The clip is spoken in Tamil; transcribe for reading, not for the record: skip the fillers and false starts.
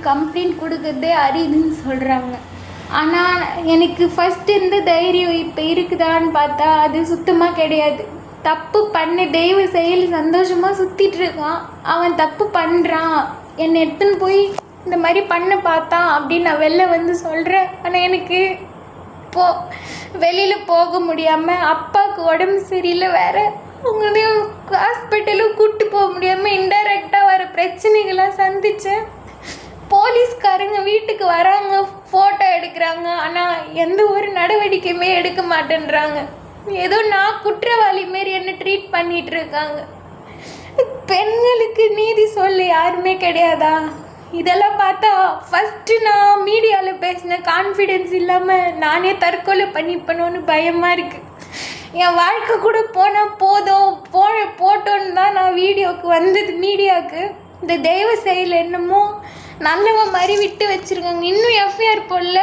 கம்ப்ளைண்ட் கொடுக்குறதே அரிதுன்னு சொல்கிறாங்க. ஆனால் எனக்கு ஃபஸ்ட்டு இருந்த தைரியம் இப்போ இருக்குதான்னு பார்த்தா அது சுத்தமாக கிடையாது. தப்பு பண்ண தெய்வ செயல் சந்தோஷமாக சுற்றிட்டுருக்கான். அவன் தப்பு பண்ணுறான், என்னை எடுத்துன்னு போய் இந்த மாதிரி பண்ண பார்த்தான் அப்படின்னு நான் வெளில வந்து சொல்கிறேன். ஆனால் எனக்கு வெளியில் போக முடியாமல், அப்பாவுக்கு உடம்பு சரியில்லை வேறு, அவங்களையும் ஹாஸ்பிட்டலும் கூப்பிட்டு போக முடியாமல் இன்டைரக்டாக வர பிரச்சனைகளாக சந்தித்தேன். போலீஸ்காரங்க வீட்டுக்கு வராங்க, ஃபோட்டோ எடுக்கிறாங்க, ஆனால் எந்த ஒரு நடவடிக்கையுமே எடுக்க மாட்டேன்றாங்க. ஏதோ நான் குற்றவாளி மாரி என்ன ட்ரீட் பண்ணிகிட்டு இருக்காங்க. பெண்களுக்கு நீதி சொல்ல யாருமே கிடையாதா? இதெல்லாம் பார்த்தா ஃபஸ்ட்டு நான் மீடியாவில் பேசின கான்ஃபிடென்ஸ் இல்லாமல் நானே தற்கொலை பண்ணிப்பணும்னு பயமாக இருக்குது. என் வாழ்க்கை கூட போனால் போட்டோன்னு தான் நான் வீடியோவுக்கு வந்தது மீடியாவுக்கு. இந்த தெய்வ செயல் என்னமோ நல்லவன் மாதிரி விட்டு வச்சுருக்காங்க. இன்னும் எஃப்ஐஆர் போடல.